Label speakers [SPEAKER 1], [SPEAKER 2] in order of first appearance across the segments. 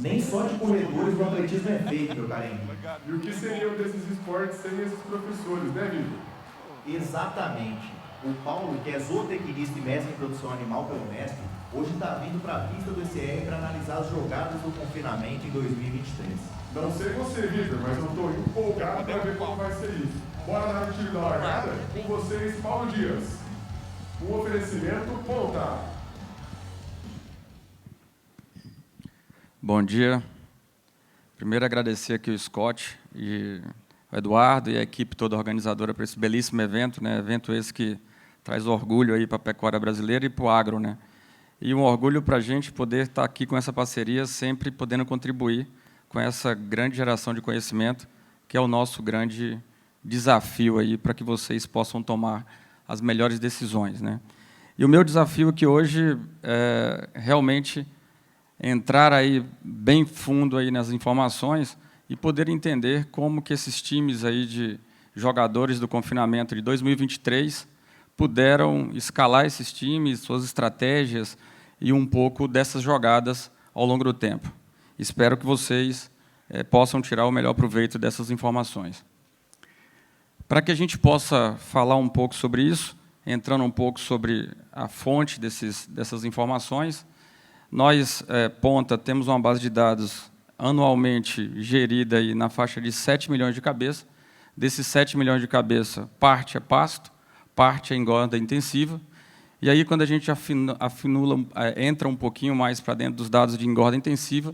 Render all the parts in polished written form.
[SPEAKER 1] Nem só de corredores o atletismo é feito, meu carinho.
[SPEAKER 2] E o que seriam desses esportes sem esses professores, né, Vitor?
[SPEAKER 1] Exatamente. O Paulo, que é zootecnista e mestre em produção animal pelo mestre, hoje está vindo para a pista do ECR para analisar as jogadas do confinamento em 2023.
[SPEAKER 2] Não sei você, Vitor, mas eu estou empolgado para ver como vai ser isso. Bora dar o tiro da largada? Com vocês, Paulo Dias. Um oferecimento Ponta.
[SPEAKER 3] Bom dia. Primeiro, agradecer aqui o Scott e o Eduardo e a equipe toda organizadora para esse belíssimo evento, né? Evento esse que traz orgulho aí para a pecuária brasileira e para o agro, né? E um orgulho para a gente poder estar aqui com essa parceria, sempre podendo contribuir com essa grande geração de conhecimento, que é o nosso grande desafio aí para que vocês possam tomar as melhores decisões, né? E o meu desafio aqui hoje é realmente entrar aí bem fundo aí nas informações e poder entender como que esses times aí de jogadores do confinamento de 2023 puderam escalar esses times, suas estratégias e um pouco dessas jogadas ao longo do tempo. Espero que vocês possam tirar o melhor proveito dessas informações. Para que a gente possa falar um pouco sobre isso, entrando um pouco sobre a fonte dessas informações, nós, Ponta, temos uma base de dados anualmente gerida aí na faixa de 7 milhões de cabeças. Desses 7 milhões de cabeças, parte é pasto, parte é engorda intensiva. E aí, quando a gente entra um pouquinho mais para dentro dos dados de engorda intensiva,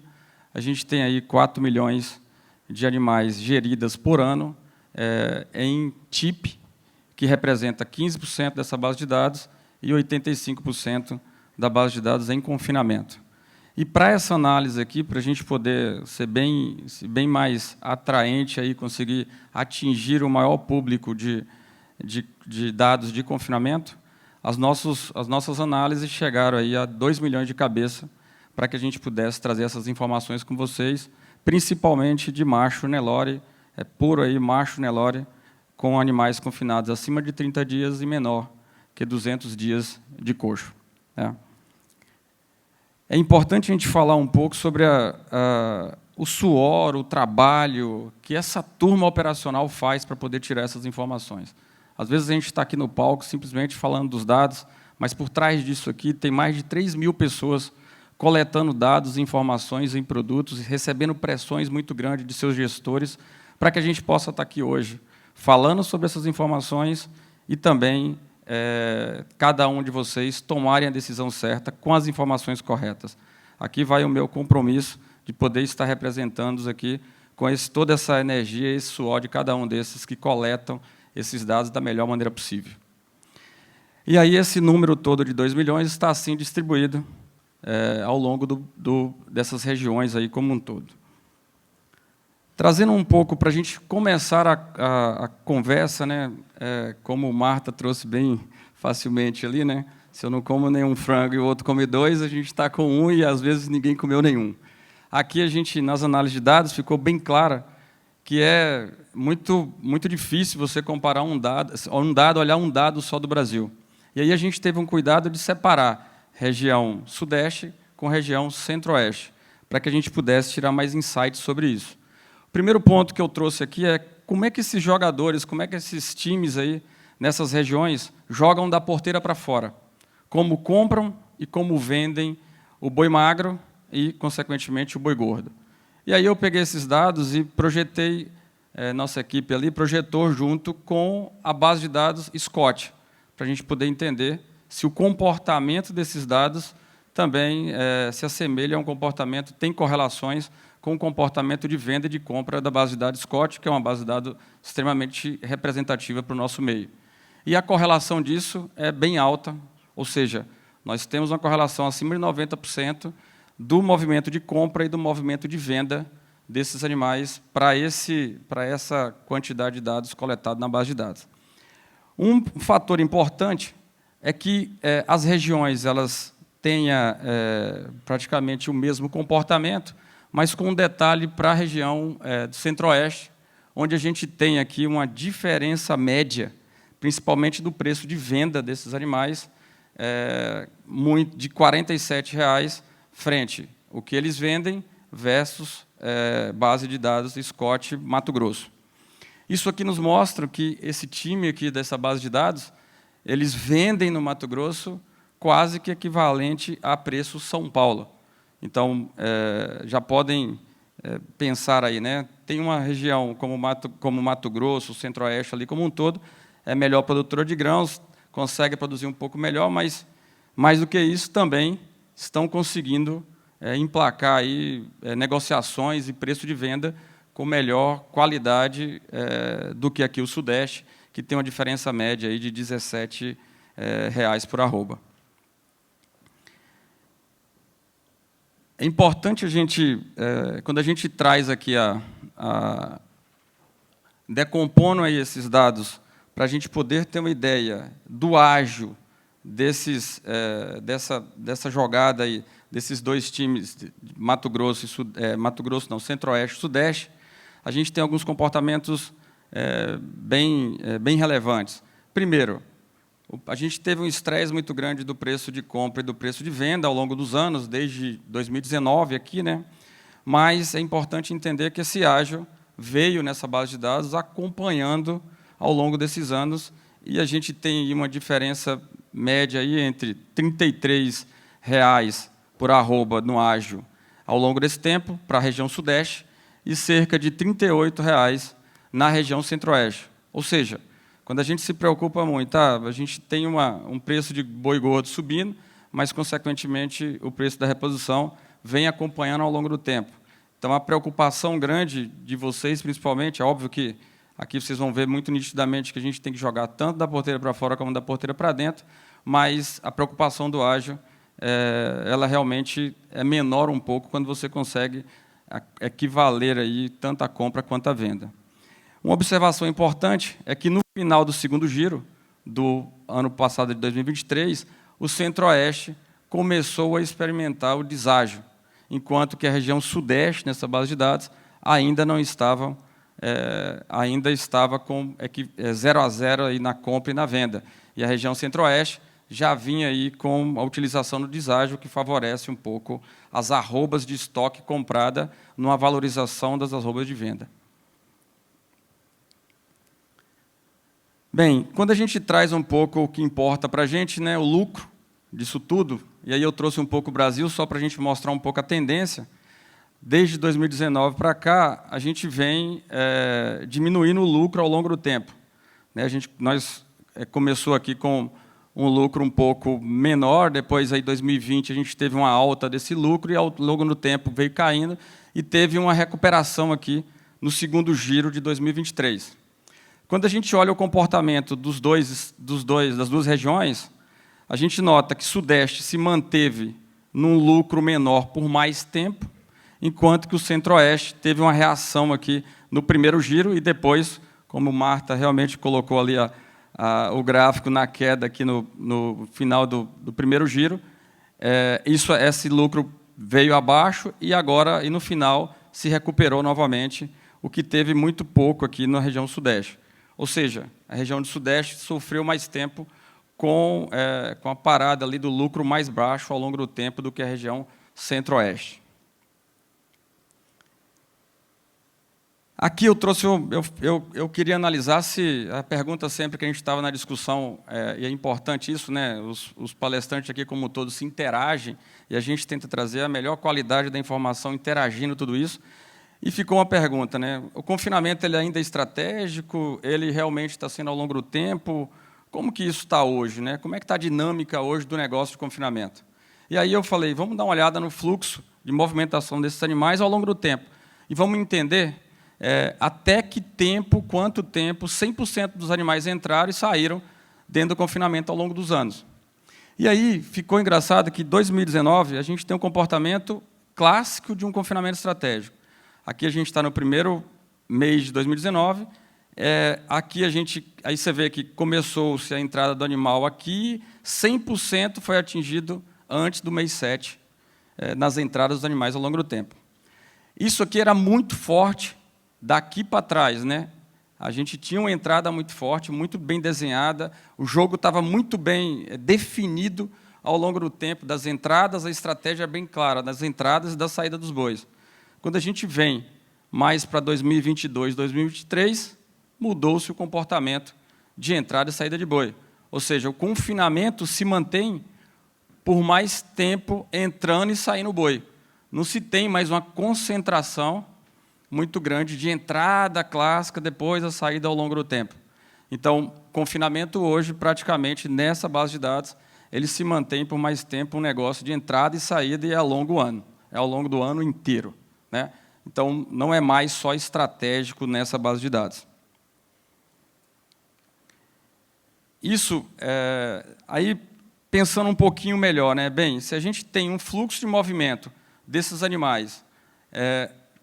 [SPEAKER 3] a gente tem aí 4 milhões de animais geridas por ano em TIP, que representa 15% dessa base de dados, e 85% da base de dados em confinamento. E para essa análise aqui, para a gente poder ser bem mais atraente, aí, conseguir atingir o maior público de dados de confinamento, as nossas análises chegaram aí a 2 milhões de cabeças para que a gente pudesse trazer essas informações com vocês, principalmente de macho Nelore, puro aí macho Nelore, com animais confinados acima de 30 dias e menor que 200 dias de coxo. É importante a gente falar um pouco sobre o suor, o trabalho que essa turma operacional faz para poder tirar essas informações. Às vezes a gente está aqui no palco simplesmente falando dos dados, mas por trás disso aqui tem mais de 3 mil pessoas coletando dados e informações em produtos e recebendo pressões muito grandes de seus gestores para que a gente possa estar aqui hoje falando sobre essas informações e também cada um de vocês tomarem a decisão certa com as informações corretas. Aqui vai o meu compromisso de poder estar representando aqui com toda essa energia e esse suor de cada um desses que coletam esses dados da melhor maneira possível. E aí esse número todo de 2 milhões está assim distribuído ao longo dessas regiões aí como um todo. Trazendo um pouco para a gente começar a conversa, né, como Marta trouxe bem facilmente ali, né, se eu não como nenhum frango e o outro come 2, a gente está com 1 e às vezes ninguém comeu nenhum. Aqui a gente, nas análises de dados, ficou bem clara que é muito difícil você comparar olhar um dado só do Brasil. E aí a gente teve um cuidado de separar região sudeste com região centro-oeste, para que a gente pudesse tirar mais insights sobre isso. O primeiro ponto que eu trouxe aqui é como é que esses jogadores, como é que esses times aí nessas regiões jogam da porteira para fora, como compram e como vendem o boi magro e, consequentemente, o boi gordo. E aí eu peguei esses dados e projetei, nossa equipe ali projetou junto com a base de dados Scott, para a gente poder entender se o comportamento desses dados também se assemelha a um comportamento, tem correlações com o comportamento de venda e de compra da base de dados Scott, que é uma base de dados extremamente representativa para o nosso meio. E a correlação disso é bem alta, ou seja, nós temos uma correlação acima de 90% do movimento de compra e do movimento de venda desses animais para essa quantidade de dados coletados na base de dados. Um fator importante é que as regiões elas tenham praticamente o mesmo comportamento, mas com um detalhe para a região do centro-oeste, onde a gente tem aqui uma diferença média, principalmente do preço de venda desses animais, de R$ 47,00 frente o que eles vendem versus base de dados Scott Mato Grosso. Isso aqui nos mostra que esse time aqui dessa base de dados, eles vendem no Mato Grosso quase que equivalente a preço São Paulo. Então, já podem pensar aí, né? Tem uma região como Mato Grosso, o Centro-Oeste ali como um todo, é melhor produtora de grãos, consegue produzir um pouco melhor, mas mais do que isso também estão conseguindo emplacar aí negociações e preço de venda com melhor qualidade do que aqui o Sudeste, que tem uma diferença média aí de R$17 por arroba. É importante a gente, quando a gente traz aqui decompondo aí esses dados, para a gente poder ter uma ideia do ágio dessa jogada aí, desses dois times, Mato Grosso, Centro-Oeste e Sudeste, a gente tem alguns comportamentos bem relevantes. Primeiro, a gente teve um estresse muito grande do preço de compra e do preço de venda ao longo dos anos, desde 2019 aqui, né? Mas é importante entender que esse ágio veio nessa base de dados acompanhando ao longo desses anos, e a gente tem uma diferença média aí entre R$33 por arroba no ágio ao longo desse tempo, para a região Sudeste, e cerca de R$38 na região Centro-Oeste. Ou seja, quando a gente se preocupa muito, a gente tem um preço de boi gordo subindo, mas, consequentemente, o preço da reposição vem acompanhando ao longo do tempo. Então, a preocupação grande de vocês, principalmente, é óbvio que aqui vocês vão ver muito nitidamente que a gente tem que jogar tanto da porteira para fora como da porteira para dentro, mas a preocupação do ágio, ela realmente é menor um pouco quando você consegue equivaler aí tanto a compra quanto a venda. Uma observação importante é que, no final do segundo giro, do ano passado, de 2023, o Centro-Oeste começou a experimentar o deságio, enquanto que a região Sudeste, nessa base de dados, ainda não estava, ainda estava com 0 a 0 aí na compra e na venda. E a região Centro-Oeste já vinha aí com a utilização do deságio, que favorece um pouco as arrobas de estoque comprada numa valorização das arrobas de venda. Bem, quando a gente traz um pouco o que importa para a gente, né, o lucro disso tudo, e aí eu trouxe um pouco o Brasil só para a gente mostrar um pouco a tendência, desde 2019 para cá, a gente vem diminuindo o lucro ao longo do tempo. Né, nós começou aqui com um lucro um pouco menor, depois, em 2020, a gente teve uma alta desse lucro, e ao longo do tempo veio caindo, e teve uma recuperação aqui no segundo giro de 2023. Quando a gente olha o comportamento das duas regiões, a gente nota que o Sudeste se manteve num lucro menor por mais tempo, enquanto que o Centro-Oeste teve uma reação aqui no primeiro giro, e depois, como Marta realmente colocou ali o gráfico na queda aqui no final do primeiro giro, esse lucro veio abaixo e agora, no final, se recuperou novamente, o que teve muito pouco aqui na região Sudeste. Ou seja, a região do Sudeste sofreu mais tempo com a parada ali do lucro mais baixo ao longo do tempo do que a região Centro-Oeste. Aqui eu trouxe, eu queria analisar se a pergunta sempre que a gente estava na discussão, e é importante isso, né? Os palestrantes aqui como todos se interagem e a gente tenta trazer a melhor qualidade da informação interagindo tudo isso. E ficou uma pergunta, né? O confinamento ele ainda é estratégico? Ele realmente está sendo ao longo do tempo? Como que isso está hoje, né? Como é que está a dinâmica hoje do negócio de confinamento? E aí eu falei, vamos dar uma olhada no fluxo de movimentação desses animais ao longo do tempo e vamos entender até que tempo, quanto tempo, 100% dos animais entraram e saíram dentro do confinamento ao longo dos anos. E aí ficou engraçado que em 2019 a gente tem um comportamento clássico de um confinamento estratégico. Aqui a gente está no primeiro mês de 2019, aqui aí você vê que começou-se a entrada do animal aqui, 100% foi atingido antes do mês 7, nas entradas dos animais ao longo do tempo. Isso aqui era muito forte daqui para trás, né? A gente tinha uma entrada muito forte, muito bem desenhada, o jogo estava muito bem definido ao longo do tempo, das entradas, a estratégia bem clara, das entradas e da saída dos bois. Quando a gente vem mais para 2022, 2023, mudou-se o comportamento de entrada e saída de boi. Ou seja, o confinamento se mantém por mais tempo entrando e saindo boi. Não se tem mais uma concentração muito grande de entrada clássica, depois a saída ao longo do tempo. Então, confinamento hoje, praticamente, nessa base de dados, ele se mantém por mais tempo um negócio de entrada e saída e é ao longo do ano. É ao longo do ano inteiro, né? Então, não é mais só estratégico nessa base de dados. Isso, aí, pensando um pouquinho melhor, né? Bem, se a gente tem um fluxo de movimento desses animais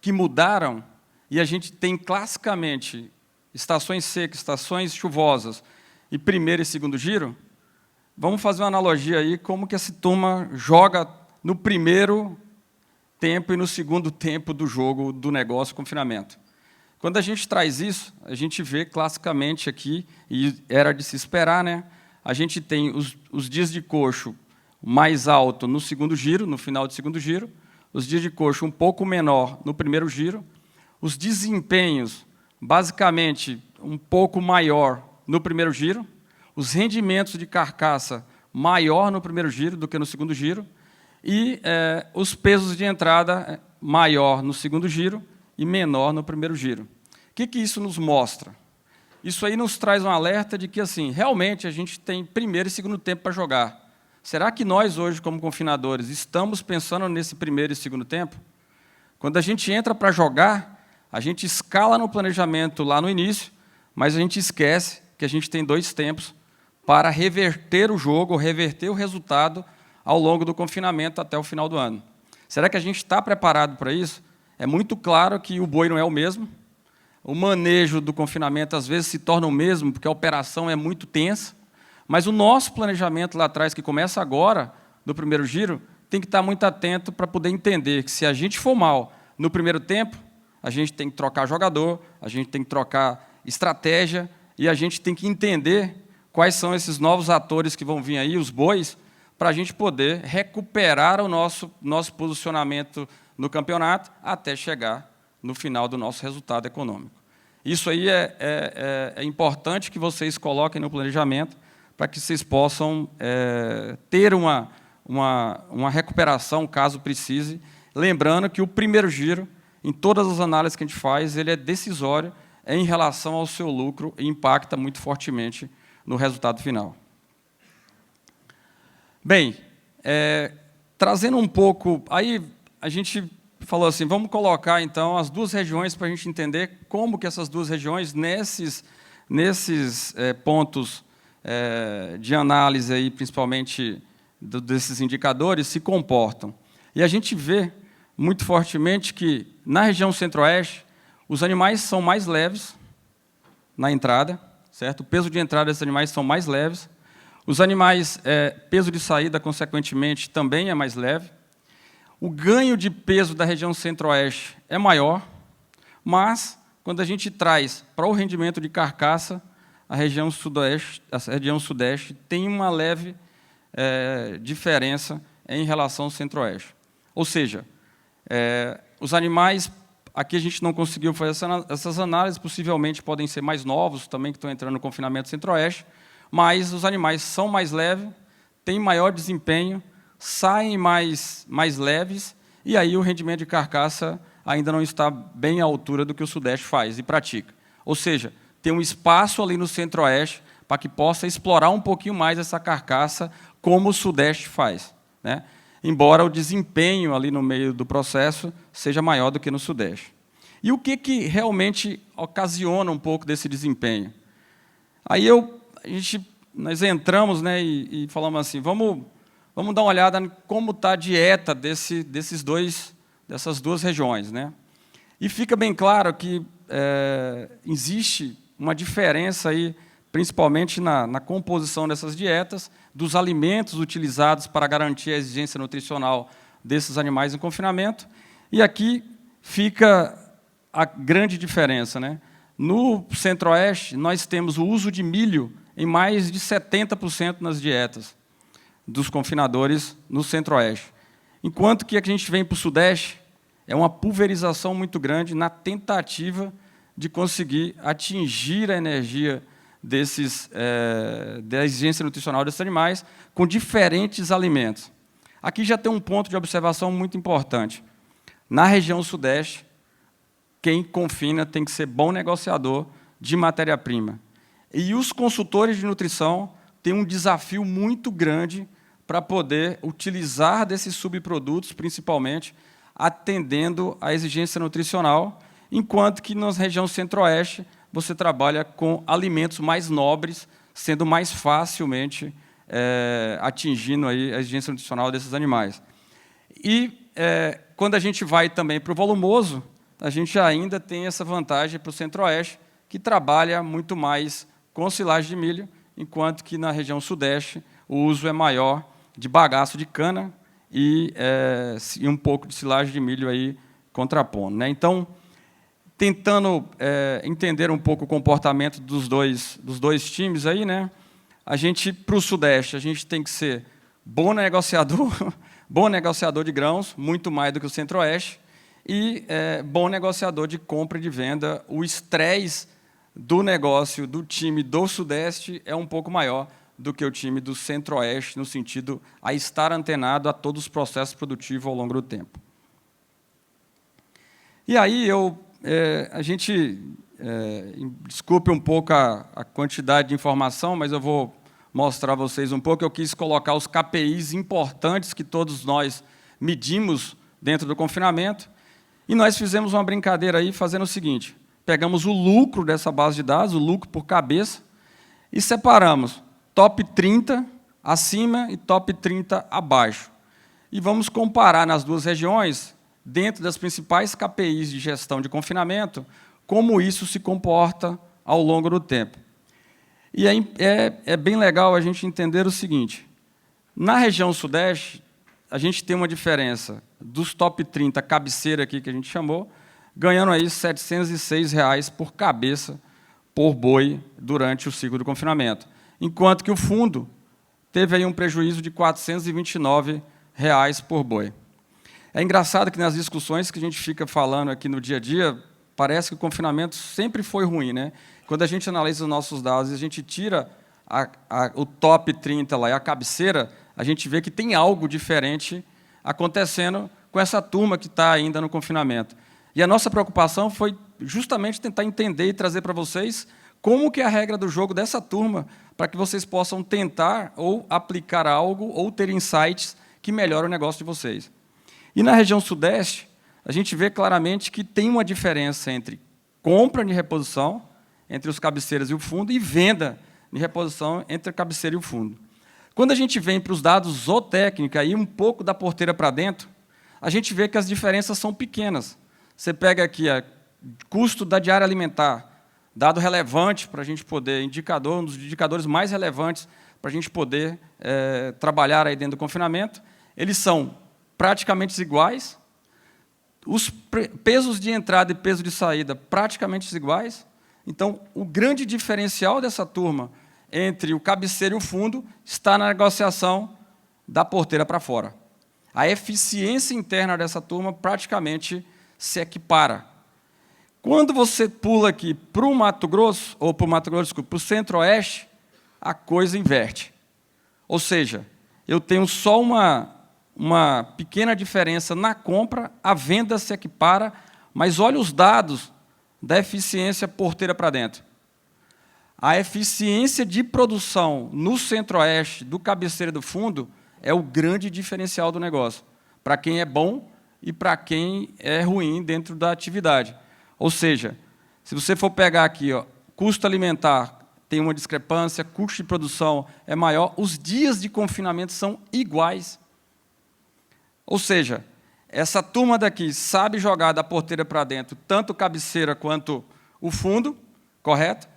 [SPEAKER 3] que mudaram, e a gente tem classicamente estações secas, estações chuvosas, e primeiro e segundo giro, vamos fazer uma analogia aí, como que essa turma joga no primeiro tempo e no segundo tempo do jogo, do negócio, confinamento. Quando a gente traz isso, a gente vê classicamente aqui, e era de se esperar, né? A gente tem os dias de coxo mais alto no segundo giro, no final do segundo giro, os dias de coxo um pouco menor no primeiro giro, os desempenhos, basicamente, um pouco maior no primeiro giro, os rendimentos de carcaça maior no primeiro giro do que no segundo giro, e os pesos de entrada maior no segundo giro e menor no primeiro giro. O que isso nos mostra? Isso aí nos traz um alerta de que, assim, realmente a gente tem primeiro e segundo tempo para jogar. Será que nós, hoje, como confinadores, estamos pensando nesse primeiro e segundo tempo? Quando a gente entra para jogar, a gente escala no planejamento lá no início, mas a gente esquece que a gente tem 2 tempos para reverter o jogo, reverter o resultado ao longo do confinamento até o final do ano. Será que a gente está preparado para isso? É muito claro que o boi não é o mesmo. O manejo do confinamento, às vezes, se torna o mesmo, porque a operação é muito tensa. Mas o nosso planejamento lá atrás, que começa agora, do primeiro giro, tem que estar muito atento para poder entender que, se a gente for mal no primeiro tempo, a gente tem que trocar jogador, a gente tem que trocar estratégia, e a gente tem que entender quais são esses novos atores que vão vir aí, os bois, para a gente poder recuperar o nosso posicionamento no campeonato até chegar no final do nosso resultado econômico. Isso aí é importante que vocês coloquem no planejamento para que vocês possam ter uma recuperação, caso precise, lembrando que o primeiro giro, em todas as análises que a gente faz, ele é decisório em relação ao seu lucro e impacta muito fortemente no resultado final. Bem, trazendo um pouco... Aí a gente falou assim, vamos colocar, então, as 2 regiões para a gente entender como que essas 2 regiões, nesses pontos de análise, aí, principalmente desses indicadores, se comportam. E a gente vê muito fortemente que, na região centro-oeste, os animais são mais leves na entrada, certo? O peso de entrada desses animais são mais leves. Os animais, peso de saída, consequentemente, também é mais leve. O ganho de peso da região centro-oeste é maior, mas, quando a gente traz para o rendimento de carcaça, a região sudeste tem uma leve diferença em relação ao centro-oeste. Ou seja, os animais, aqui a gente não conseguiu fazer essas análises, possivelmente podem ser mais novos também, que estão entrando no confinamento centro-oeste, mas os animais são mais leves, têm maior desempenho, saem mais leves, e aí o rendimento de carcaça ainda não está bem à altura do que o Sudeste faz e pratica. Ou seja, tem um espaço ali no Centro-Oeste para que possa explorar um pouquinho mais essa carcaça, como o Sudeste faz, né? Embora o desempenho ali no meio do processo seja maior do que no Sudeste. E o que realmente ocasiona um pouco desse desempenho? Aí nós entramos, né, e falamos assim, vamos dar uma olhada em como está a dieta dessas 2 regiões, né? E fica bem claro que existe uma diferença aí, principalmente na composição dessas dietas, dos alimentos utilizados para garantir a exigência nutricional desses animais em confinamento. E aqui fica a grande diferença, né? No Centro-Oeste, nós temos o uso de milho em mais de 70% nas dietas dos confinadores no Centro-Oeste. Enquanto que a gente vem para o Sudeste, é uma pulverização muito grande na tentativa de conseguir atingir a energia da exigência nutricional desses animais com diferentes alimentos. Aqui já tem um ponto de observação muito importante. Na região sudeste, quem confina tem que ser bom negociador de matéria-prima. E os consultores de nutrição têm um desafio muito grande para poder utilizar desses subprodutos, principalmente, atendendo à exigência nutricional, enquanto que na região centro-oeste você trabalha com alimentos mais nobres, sendo mais facilmente atingindo aí a exigência nutricional desses animais. E, quando a gente vai também para o volumoso, a gente ainda tem essa vantagem para o centro-oeste, que trabalha muito mais com silagem de milho, enquanto que na região sudeste o uso é maior de bagaço de cana e um pouco de silagem de milho aí contrapondo, né? Então, tentando entender um pouco o comportamento dos dois times aí, né? A gente, para o sudeste, a gente tem que ser bom negociador, bom negociador de grãos, muito mais do que o centro-oeste, e bom negociador de compra e de venda. O estresse do negócio do time do sudeste é um pouco maior do que o time do centro-oeste, no sentido a estar antenado a todos os processos produtivos ao longo do tempo. E aí desculpe um pouco a quantidade de informação, mas eu vou mostrar a vocês um pouco. Eu quis colocar os KPIs importantes que todos nós medimos dentro do confinamento, e nós fizemos uma brincadeira aí fazendo o seguinte: pegamos o lucro dessa base de dados, o lucro por cabeça, e separamos top 30 acima e top 30 abaixo. E vamos comparar nas duas regiões, dentro das principais KPIs de gestão de confinamento, como isso se comporta ao longo do tempo. E é bem legal a gente entender o seguinte: na região sudeste, a gente tem uma diferença dos top 30 cabeceira aqui, que a gente chamou, ganhando aí R$ 706 por cabeça por boi durante o ciclo do confinamento, enquanto que o fundo teve aí um prejuízo de R$ 429 por boi. É engraçado que nas discussões que a gente fica falando aqui no dia a dia, parece que o confinamento sempre foi ruim, né? Quando a gente analisa os nossos dados e a gente tira o top 30 lá e a cabeceira, a gente vê que tem algo diferente acontecendo com essa turma que está ainda no confinamento. E a nossa preocupação foi justamente tentar entender e trazer para vocês como que é a regra do jogo dessa turma, para que vocês possam tentar ou aplicar algo ou ter insights que melhoram o negócio de vocês. E na região sudeste, a gente vê claramente que tem uma diferença entre compra de reposição, entre os cabeceiras e o fundo, e venda de reposição entre a cabeceira e o fundo. Quando a gente vem para os dados zootécnica e um pouco da porteira para dentro, a gente vê que as diferenças são pequenas. Você pega aqui o custo da diária alimentar, dado relevante para a gente poder, um dos indicadores mais relevantes para a gente poder trabalhar aí dentro do confinamento, eles são praticamente iguais, os pesos de entrada e peso de saída praticamente iguais. Então, o grande diferencial dessa turma entre o cabeceiro e o fundo está na negociação da porteira para fora. A eficiência interna dessa turma praticamente se equipara. Quando você pula aqui para o Mato Grosso, ou para o Centro-Oeste, a coisa inverte. Ou seja, eu tenho só uma pequena diferença na compra, a venda se equipara, mas olha os dados da eficiência porteira para dentro. A eficiência de produção no Centro-Oeste, do cabeceira e do fundo, é o grande diferencial do negócio, para quem é bom e para quem é ruim dentro da atividade. Ou seja, se você for pegar aqui, custo alimentar tem uma discrepância, custo de produção é maior, os dias de confinamento são iguais. Ou seja, essa turma daqui sabe jogar da porteira para dentro, tanto cabeceira quanto o fundo, correto?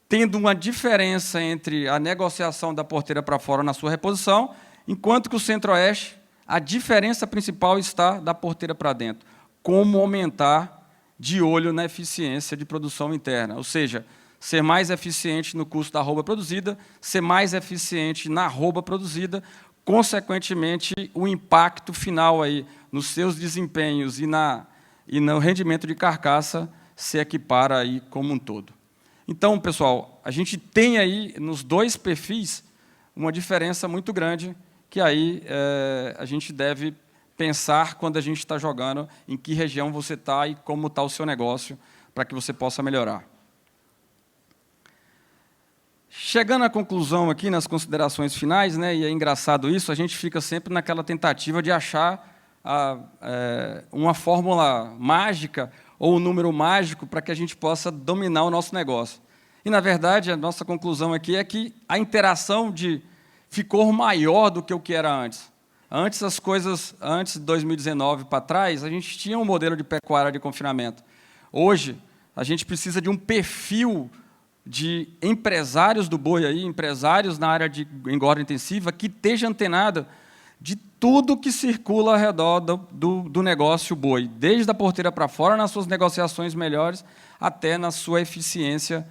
[SPEAKER 3] Tendo uma diferença entre a negociação da porteira para fora na sua reposição, enquanto que o Centro-Oeste, a diferença principal está da porteira para dentro. Como aumentar de olho na eficiência de produção interna, ou seja, ser mais eficiente no custo da arroba produzida, ser mais eficiente na arroba produzida, consequentemente, o impacto final aí nos seus desempenhos e no rendimento de carcaça se equipara aí como um todo. Então, pessoal, a gente tem aí, nos dois perfis, uma diferença muito grande, que aí a gente deve pensar quando a gente está jogando, em que região você está e como está o seu negócio, para que você possa melhorar. Chegando à conclusão aqui, nas considerações finais, né, e é engraçado isso, a gente fica sempre naquela tentativa de achar uma fórmula mágica ou um número mágico para que a gente possa dominar o nosso negócio. E, na verdade, a nossa conclusão aqui é que a interação ficou maior do que o que era antes. Antes, as coisas, antes de 2019 para trás, a gente tinha um modelo de pecuária de confinamento. Hoje, a gente precisa de um perfil de empresários do boi, aí, empresários na área de engorda intensiva, que esteja antenado de tudo que circula ao redor do negócio boi, desde a porteira para fora, nas suas negociações melhores, até na sua eficiência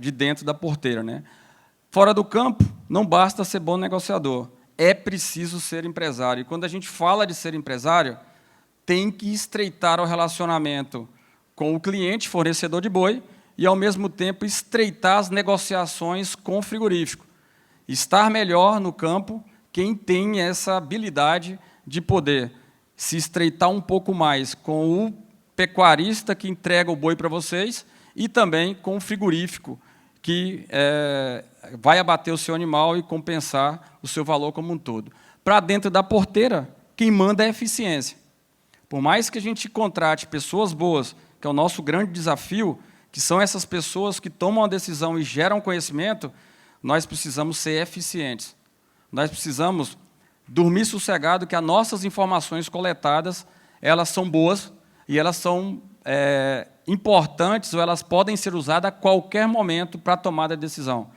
[SPEAKER 3] de dentro da porteira, né? Fora do campo, não basta ser bom negociador, é preciso ser empresário. E, quando a gente fala de ser empresário, tem que estreitar o relacionamento com o cliente, fornecedor de boi, e, ao mesmo tempo, estreitar as negociações com o frigorífico. Estar melhor no campo quem tem essa habilidade de poder se estreitar um pouco mais com o pecuarista que entrega o boi para vocês e também com o frigorífico que vai abater o seu animal e compensar o seu valor como um todo. Para dentro da porteira, quem manda é a eficiência. Por mais que a gente contrate pessoas boas, que é o nosso grande desafio, que são essas pessoas que tomam a decisão e geram conhecimento, nós precisamos ser eficientes. Nós precisamos dormir sossegado que as nossas informações coletadas, elas são boas e elas são importantes, ou elas podem ser usadas a qualquer momento para a tomada de decisão.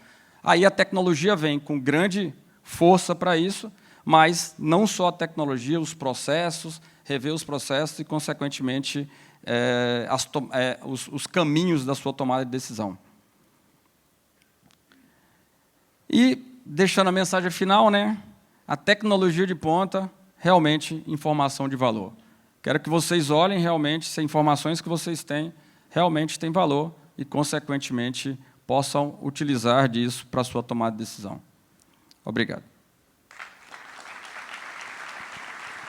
[SPEAKER 3] Aí a tecnologia vem com grande força para isso, mas não só a tecnologia, os processos, rever os processos e, consequentemente, os caminhos da sua tomada de decisão. E, deixando a mensagem final, né, a tecnologia de ponta, realmente informação de valor. Quero que vocês olhem realmente se as informações que vocês têm realmente têm valor e, consequentemente, possam utilizar disso para a sua tomada de decisão. Obrigado.